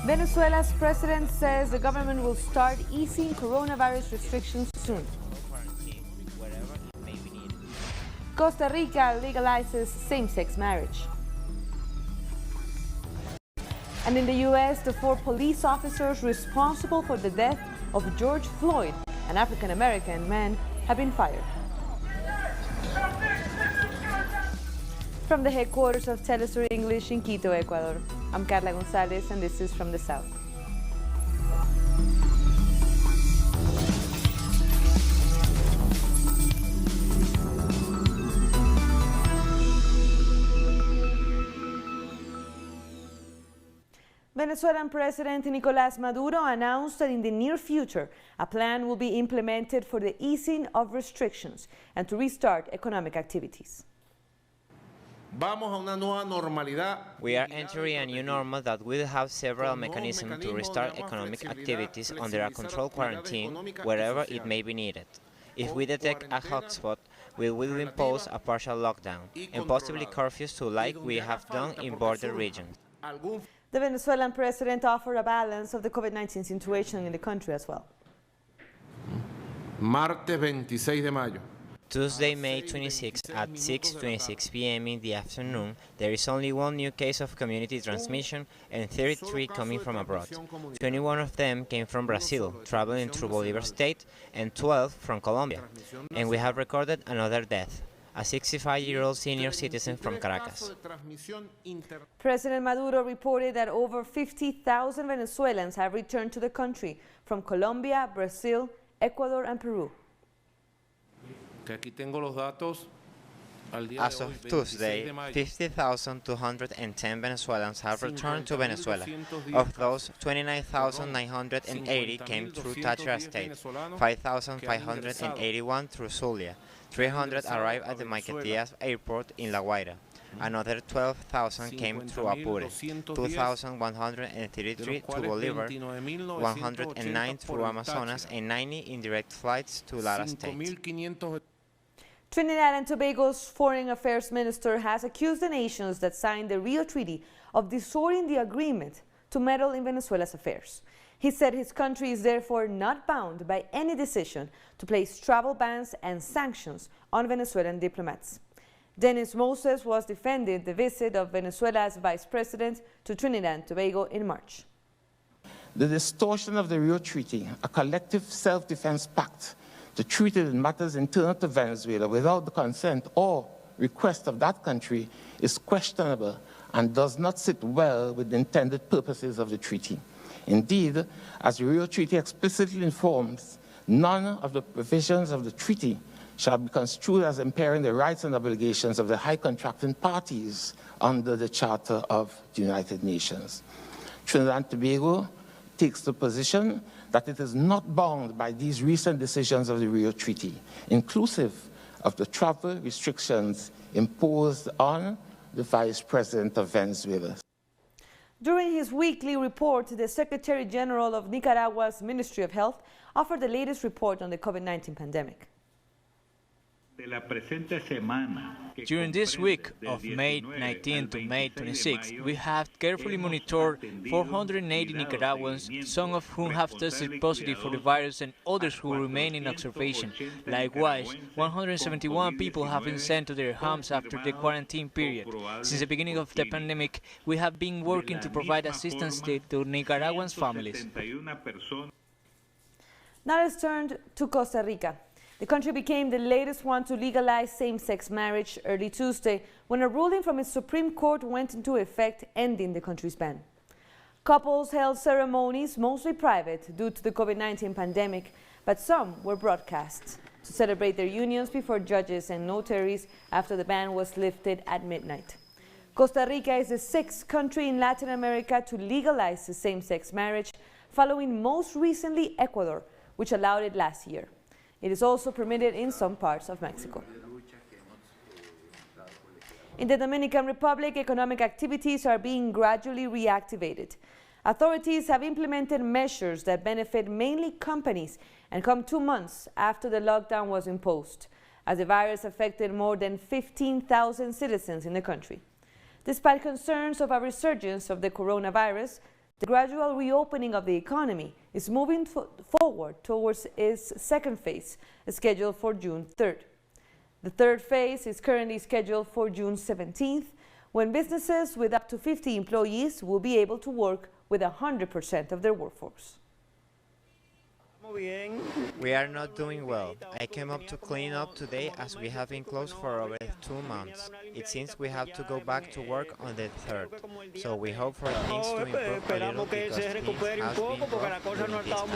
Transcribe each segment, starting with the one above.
Venezuela's president says the government will start easing coronavirus restrictions soon. Costa Rica legalizes same-sex marriage. And in the U.S., the 4 police officers responsible for the death of George Floyd, an African-American man, have been fired. From the headquarters of Telesur English in Quito, Ecuador, I'm Carla Gonzalez, and this is From the South. Venezuelan President Nicolás Maduro announced that in the near future, a plan will be implemented for the easing of restrictions and to restart economic activities. We are entering a new normal that will have several mechanisms to restart economic activities under a controlled quarantine wherever it may be needed. If we detect a hotspot, we will impose a partial lockdown and possibly curfews too, like we have done in border regions. The Venezuelan president offered a balance of the COVID-19 situation in the country as well. Martes 26 de mayo. Tuesday, May 26 at 6:26 p.m. in the afternoon, there is only 1 new case of community transmission and 33 coming from abroad. 21 of them came from Brazil, traveling through Bolívar State, and 12 from Colombia. And we have recorded another death, a 65-year-old senior citizen from Caracas. President Maduro reported that over 50,000 Venezuelans have returned to the country from Colombia, Brazil, Ecuador, and Peru. As of Tuesday, 50,210 Venezuelans have returned to Venezuela. Of those, 29,980 came through Táchira State, 5,581 through Zulia, 300 arrived at the Maiquetías airport in La Guaira. Another 12,000 came through Apure, 2,133 to Bolívar, 109 through Amazonas, and 90 indirect flights to Lara State. Trinidad and Tobago's Foreign Affairs Minister has accused the nations that signed the Rio Treaty of distorting the agreement to meddle in Venezuela's affairs. He said his country is therefore not bound by any decision to place travel bans and sanctions on Venezuelan diplomats. Dennis Moses was defending the visit of Venezuela's vice president to Trinidad and Tobago in March. The distortion of the Rio Treaty, a collective self-defense pact to treat it in matters internal to Venezuela without the consent or request of that country, is questionable and does not sit well with the intended purposes of the treaty. Indeed, as the Rio Treaty explicitly informs, none of the provisions of the treaty shall be construed as impairing the rights and obligations of the high contracting parties under the Charter of the United Nations. Trinidad and Tobago takes the position that it is not bound by these recent decisions of the Rio Treaty, inclusive of the travel restrictions imposed on the Vice President of Venezuela. During his weekly report, the Secretary General of Nicaragua's Ministry of Health offered the latest report on the COVID-19 pandemic. During this week of May 19 to May 26, we have carefully monitored 480 Nicaraguans, some of whom have tested positive for the virus and others who remain in observation. Likewise, 171 people have been sent to their homes after the quarantine period. Since the beginning of the pandemic, we have been working to provide assistance to Nicaraguans' families. Now let's turn to Costa Rica. The country became the latest one to legalize same-sex marriage early Tuesday when a ruling from its Supreme Court went into effect, ending the country's ban. Couples held ceremonies, mostly private due to the COVID-19 pandemic, but some were broadcast to celebrate their unions before judges and notaries after the ban was lifted at midnight. Costa Rica is the 6th country in Latin America to legalize the same-sex marriage, following most recently Ecuador, which allowed it last year. It is also permitted in some parts of Mexico. In the Dominican Republic, economic activities are being gradually reactivated. Authorities have implemented measures that benefit mainly companies and come 2 months after the lockdown was imposed, as the virus affected more than 15,000 citizens in the country. Despite concerns of a resurgence of the coronavirus, The gradual reopening of the economy is moving forward towards its second phase, scheduled for June 3rd. The third phase is currently scheduled for June 17th, when businesses with up to 50 employees will be able to work with 100% of their workforce. We are not doing well. I came up to clean up today as we have been closed for over 2 months. It seems we have to go back to work on the 3rd. So we hope for things to improve a little because things have been rough during this time.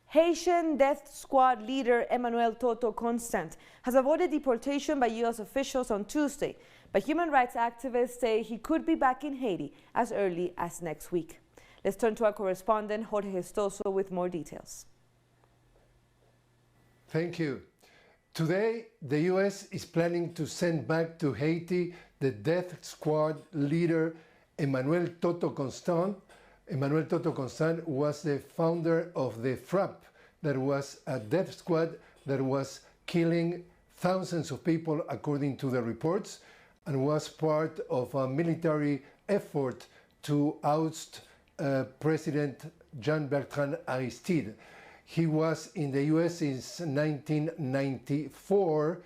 Haitian death squad leader Emmanuel Toto Constant has avoided deportation by U.S. officials on Tuesday, but human rights activists say he could be back in Haiti as early as next week. Let's turn to our correspondent, Jorge Gestoso, with more details. Thank you. Today, the U.S. is planning to send back to Haiti the death squad leader Emmanuel Toto Constant. Emmanuel Toto Constant was the founder of the FRAP, that was a death squad that was killing thousands of people, according to the reports, and was part of a military effort to oust President Jean-Bertrand Aristide. He was in the US since 1994,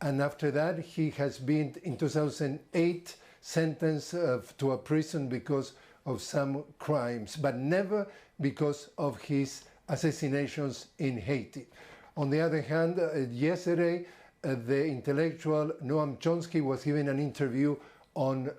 and after that he has been, in 2008, sentenced to a prison because of some crimes, but never because of his assassinations in Haiti. On the other hand, yesterday, the intellectual Noam Chomsky was giving an interview on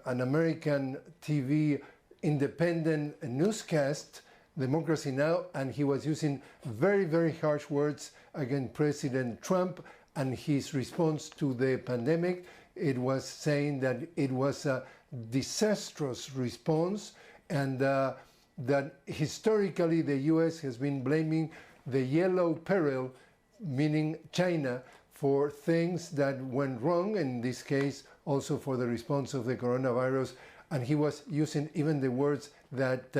an American TV independent newscast, Democracy Now!, and he was using very, very harsh words against President Trump and his response to the pandemic. It was saying that it was a disastrous response, and that historically the US has been blaming the yellow peril, meaning China, for things that went wrong, in this case also for the response of the coronavirus. And he was using even the words that,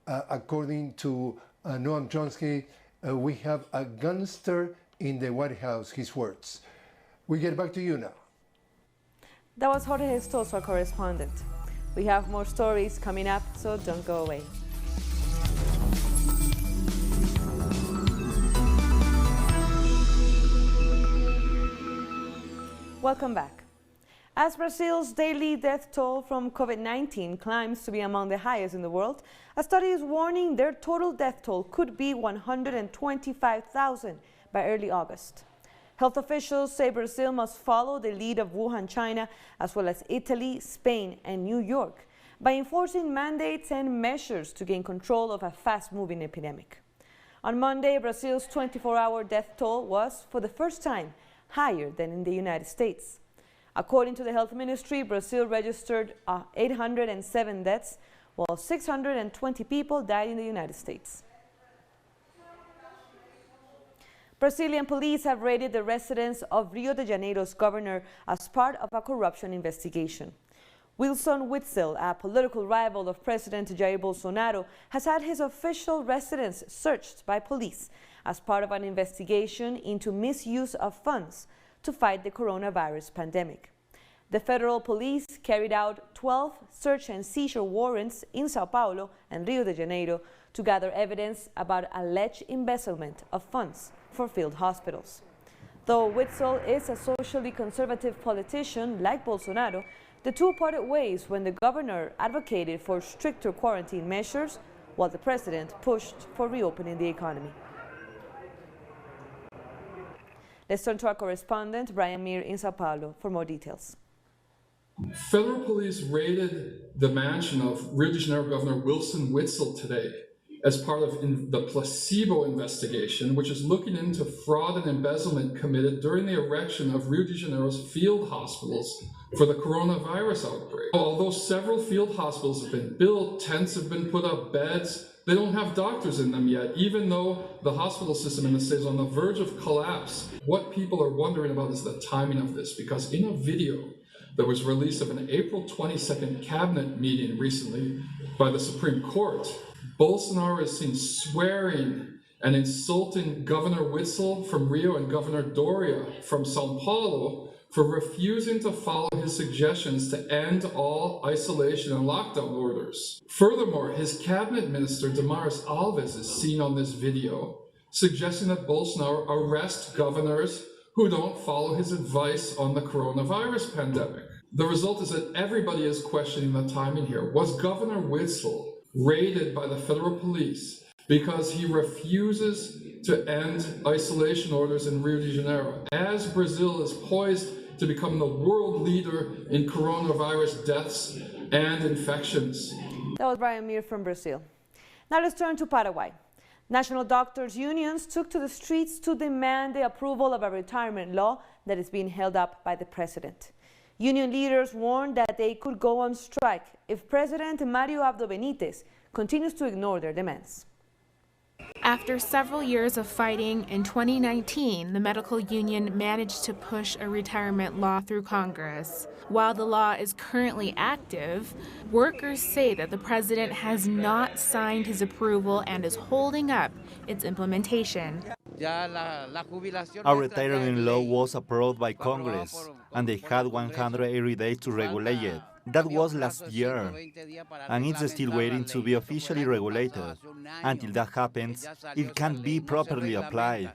according to Noam Chomsky, we have a gangster in the White House, his words. We get back to you now. That was Jorge Gestoso, our correspondent. We have more stories coming up, so don't go away. Welcome back. As Brazil's daily death toll from COVID-19 climbs to be among the highest in the world, a study is warning their total death toll could be 125,000 by early August. Health officials say Brazil must follow the lead of Wuhan, China, as well as Italy, Spain, and New York, by enforcing mandates and measures to gain control of a fast-moving epidemic. On Monday, Brazil's 24-hour death toll was, for the first time, higher than in the United States. According to the health ministry, Brazil registered 807 deaths, while 620 people died in the United States. Brazilian police have raided the residence of Rio de Janeiro's governor as part of a corruption investigation. Wilson Witzel, a political rival of President Jair Bolsonaro, has had his official residence searched by police as part of an investigation into misuse of funds to fight the coronavirus pandemic. The federal police carried out 12 search and seizure warrants in Sao Paulo and Rio de Janeiro to gather evidence about alleged embezzlement of funds for field hospitals. Though Witzel is a socially conservative politician like Bolsonaro, the two parted ways when the governor advocated for stricter quarantine measures, while the president pushed for reopening the economy. Let's turn to our correspondent, Brian Meir, in Sao Paulo, for more details. Federal police raided the mansion of Rio de Janeiro Governor Wilson Witzel today as part of the placebo investigation, which is looking into fraud and embezzlement committed during the erection of Rio de Janeiro's field hospitals for the coronavirus outbreak. Although several field hospitals have been built, tents have been put up, beds, they don't have doctors in them yet, even though the hospital system in the state is on the verge of collapse. What people are wondering about is the timing of this, because in a video that was released of an April 22nd cabinet meeting recently by the Supreme Court, Bolsonaro is seen swearing and insulting Governor Witzel from Rio and Governor Doria from São Paulo for refusing to follow his suggestions to end all isolation and lockdown orders. Furthermore, his cabinet minister, Damaris Alves, is seen on this video, suggesting that Bolsonaro arrest governors who don't follow his advice on the coronavirus pandemic. The result is that everybody is questioning the timing here. Was Governor Witzel raided by the federal police because he refuses to end isolation orders in Rio de Janeiro, as Brazil is poised to become the world leader in coronavirus deaths and infections? That was Brian Mir from Brazil. Now let's turn to Paraguay. National doctors' unions took to the streets to demand the approval of a retirement law that is being held up by the president. Union leaders warned that they could go on strike if President Mario Abdo Benitez continues to ignore their demands. After several years of fighting, in 2019, the medical union managed to push a retirement law through Congress. While the law is currently active, workers say that the president has not signed his approval and is holding up its implementation. Our retirement law was approved by Congress, and they had 180 days to regulate it. That was last year, and it's still waiting to be officially regulated. Until that happens, it can't be properly applied.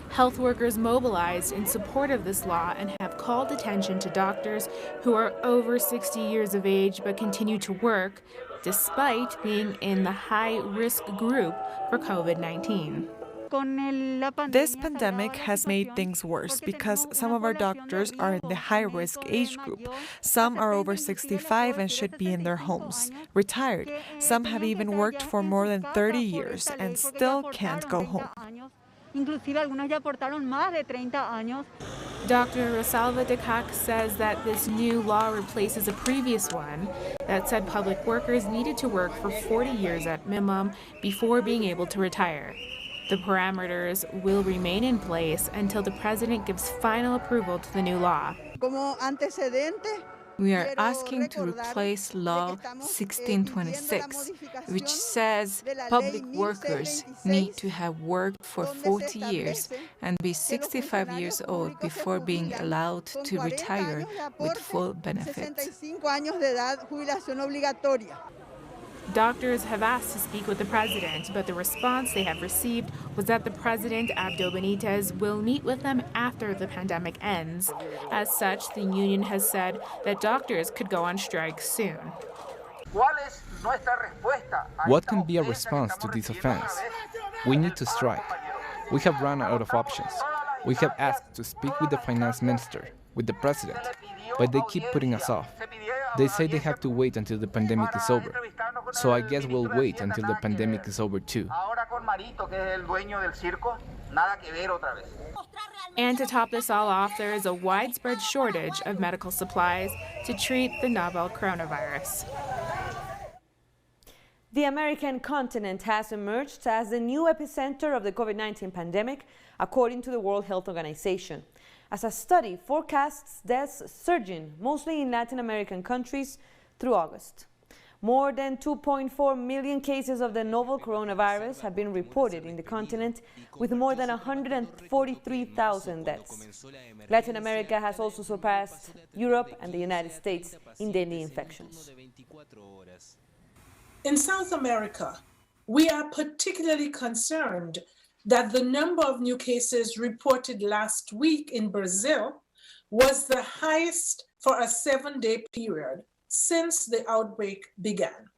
Health workers mobilized in support of this law and have called attention to doctors who are over 60 years of age but continue to work despite being in the high-risk group for COVID-19. This pandemic has made things worse because some of our doctors are in the high-risk age group. Some are over 65 and should be in their homes, retired. Some have even worked for more than 30 years and still can't go home. Dr. Rosalva de Cac says that this new law replaces a previous one that said public workers needed to work for 40 years at minimum before being able to retire. The parameters will remain in place until the president gives final approval to the new law. We are asking to replace Law 1626, which says public workers need to have worked for 40 years and be 65 years old before being allowed to retire with full benefits. Doctors have asked to speak with the president, but the response they have received was that the president, Abdo Benitez, will meet with them after the pandemic ends. As such, the union has said that doctors could go on strike soon. What can be a response to this offense? We need to strike. We have run out of options. We have asked to speak with the finance minister, with the president, but they keep putting us off. They say they have to wait until the pandemic is over. So I guess we'll wait until the pandemic is over too. And to top this all off, there is a widespread shortage of medical supplies to treat the novel coronavirus. The American continent has emerged as the new epicenter of the COVID-19 pandemic, according to the World Health Organization, as a study forecasts deaths surging, mostly in Latin American countries, through August. More than 2.4 million cases of the novel coronavirus have been reported in the continent, with more than 143,000 deaths. Latin America has also surpassed Europe and the United States in daily infections. In South America, we are particularly concerned that the number of new cases reported last week in Brazil was the highest for a 7-day period since the outbreak began.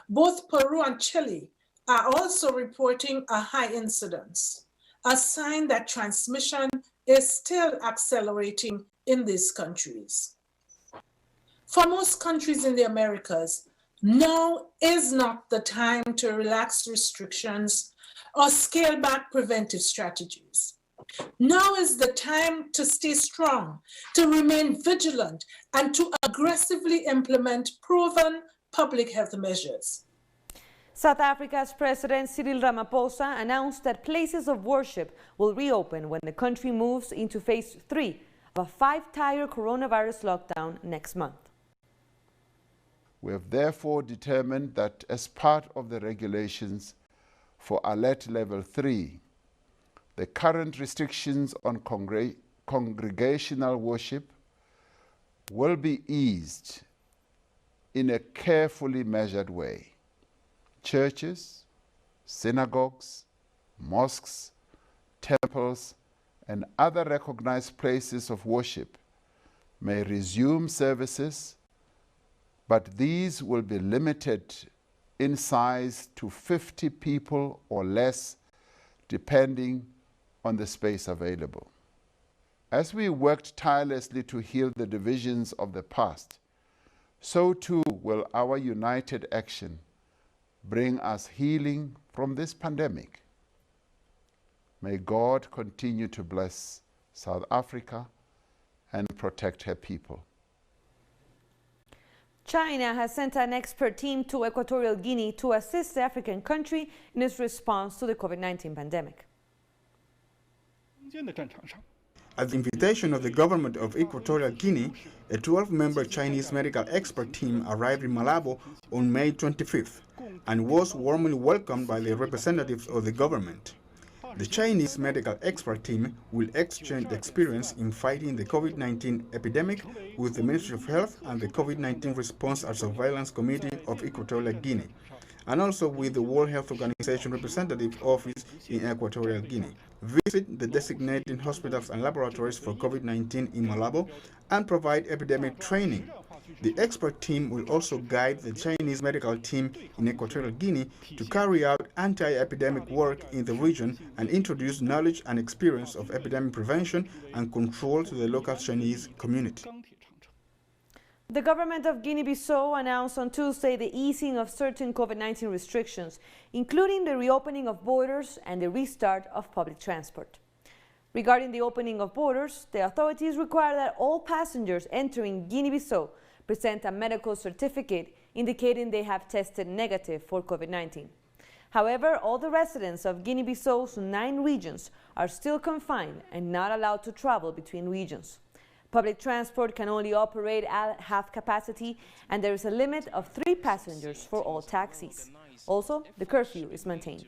Both Peru and Chile are also reporting a high incidence, a sign that transmission is still accelerating in these countries. For most countries in the Americas, now is not the time to relax restrictions or scale back preventive strategies. Now is the time to stay strong, to remain vigilant, and to aggressively implement proven public health measures. South Africa's President Cyril Ramaphosa announced that places of worship will reopen when the country moves into phase 3 of a 5-tier coronavirus lockdown next month. We have therefore determined that as part of the regulations for alert level 3, the current restrictions on congregational worship will be eased in a carefully measured way. Churches, synagogues, mosques, temples, and other recognized places of worship may resume services, but these will be limited in size to 50 people or less, depending on the space available. As we worked tirelessly to heal the divisions of the past, so too will our united action bring us healing from this pandemic. May God continue to bless South Africa and protect her people. China has sent an expert team to Equatorial Guinea to assist the African country in its response to the COVID-19 pandemic. At the invitation of the government of Equatorial Guinea, a 12-member Chinese medical expert team arrived in Malabo on May 25th and was warmly welcomed by the representatives of the government. The Chinese medical expert team will exchange experience in fighting the COVID-19 epidemic with the Ministry of Health and the COVID-19 Response and Surveillance Committee of Equatorial Guinea, and also with the World Health Organization Representative Office in Equatorial Guinea. Visit the designated hospitals and laboratories for COVID-19 in Malabo and provide epidemic training. The expert team will also guide the Chinese medical team in Equatorial Guinea to carry out anti-epidemic work in the region and introduce knowledge and experience of epidemic prevention and control to the local Chinese community. The government of Guinea-Bissau announced on Tuesday the easing of certain COVID-19 restrictions, including the reopening of borders and the restart of public transport. Regarding the opening of borders, the authorities require that all passengers entering Guinea-Bissau present a medical certificate indicating they have tested negative for COVID-19. However, all the residents of Guinea-Bissau's 9 regions are still confined and not allowed to travel between regions. Public transport can only operate at half capacity, and there is a limit of 3 passengers for all taxis. Also, the curfew is maintained.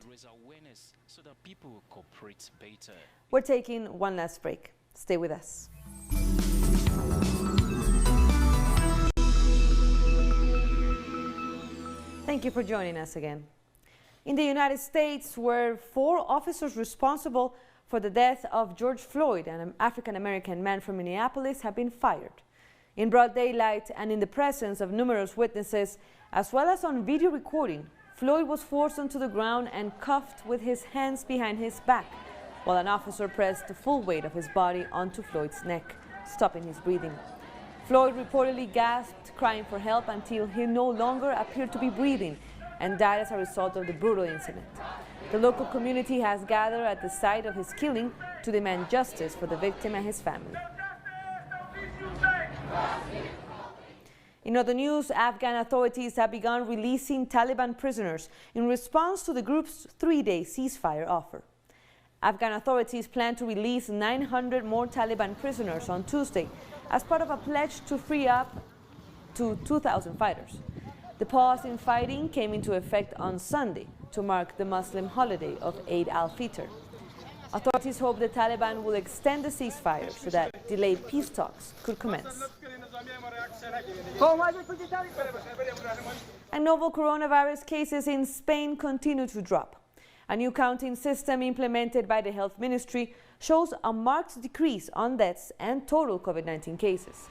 We're taking one last break. Stay with us. Thank you for joining us again. In the United States, where 4 officers responsible for the death of George Floyd, an African-American man from Minneapolis, have been fired. In broad daylight and in the presence of numerous witnesses, as well as on video recording, Floyd was forced onto the ground and cuffed with his hands behind his back, while an officer pressed the full weight of his body onto Floyd's neck, stopping his breathing. Floyd reportedly gasped, crying for help until he no longer appeared to be breathing and died as a result of the brutal incident. The local community has gathered at the site of his killing to demand justice for the victim and his family. In other news, Afghan authorities have begun releasing Taliban prisoners in response to the group's 3-day ceasefire offer. Afghan authorities plan to release 900 more Taliban prisoners on Tuesday as part of a pledge to free up to 2,000 fighters. The pause in fighting came into effect on Sunday to mark the Muslim holiday of Eid al-Fitr. Authorities hope the Taliban will extend the ceasefire so that delayed peace talks could commence. And novel coronavirus cases in Spain continue to drop. A new counting system implemented by the Health Ministry shows a marked decrease on deaths and total COVID-19 cases.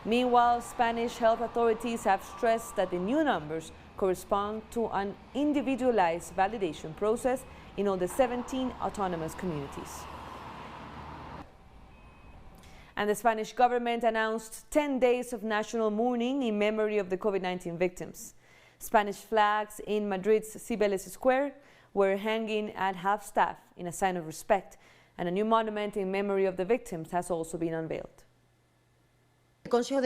Meanwhile, Spanish health authorities have stressed that the new numbers correspond to an individualized validation process in all the 17 autonomous communities. And the Spanish government announced 10 days of national mourning in memory of the COVID-19 victims. Spanish flags in Madrid's Cibeles Square were hanging at half-staff in a sign of respect, and a new monument in memory of the victims has also been unveiled. The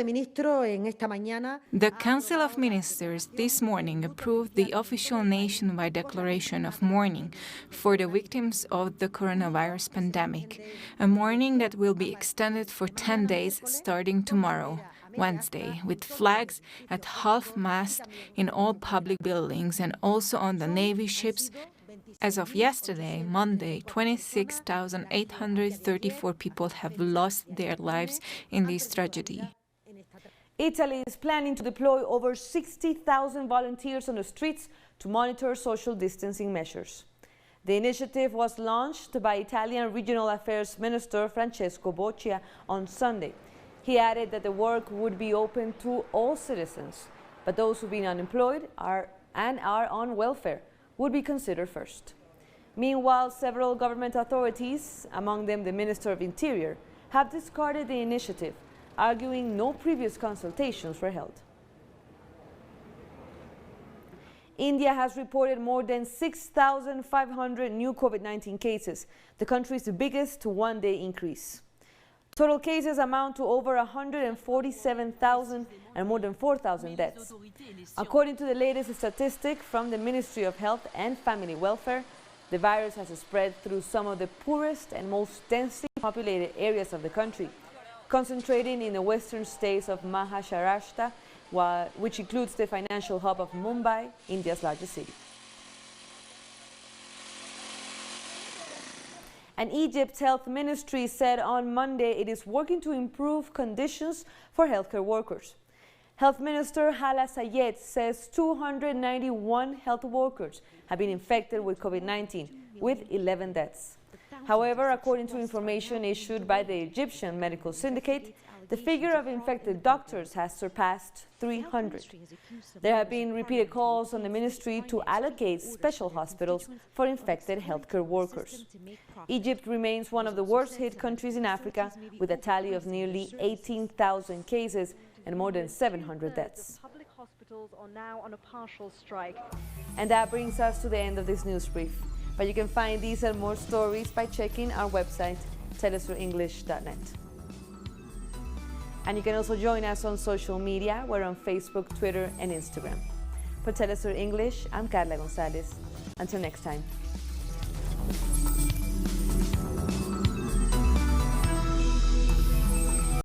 Council of Ministers this morning approved the official nationwide declaration of mourning for the victims of the coronavirus pandemic, a mourning that will be extended for 10 days starting tomorrow, Wednesday, with flags at half-mast in all public buildings and also on the Navy ships As of yesterday, Monday, 26,834 people have lost their lives in this tragedy. Italy is planning to deploy over 60,000 volunteers on the streets to monitor social distancing measures. The initiative was launched by Italian Regional Affairs Minister Francesco Boccia on Sunday. He added that the work would be open to all citizens, but those who've been unemployed and are on welfare would be considered first. Meanwhile, several government authorities, among them the Minister of Interior, have discarded the initiative, arguing no previous consultations were held. India has reported more than 6,500 new COVID-19 cases, the country's biggest one-day increase. Total cases amount to over 147,000 and more than 4,000 deaths. According to the latest statistic from the Ministry of Health and Family Welfare, the virus has spread through some of the poorest and most densely populated areas of the country, concentrating in the western states of Maharashtra, which includes the financial hub of Mumbai, India's largest city. And Egypt's health ministry said on Monday it is working to improve conditions for healthcare workers. Health Minister Hala Sayed says 291 health workers have been infected with COVID-19, with 11 deaths. However, according to information issued by the Egyptian Medical Syndicate, the figure of infected doctors has surpassed 300. There have been repeated calls on the ministry to allocate special hospitals for infected healthcare workers. Egypt remains one of the worst hit countries in Africa, with a tally of nearly 18,000 cases and more than 700 deaths. Public hospitals are now on a partial strike. And that brings us to the end of this news brief. But you can find these and more stories by checking our website, telesurenglish.net. And you can also join us on social media. We're on Facebook, Twitter, and Instagram. For Telesur English, I'm Carla Gonzalez. Until next time.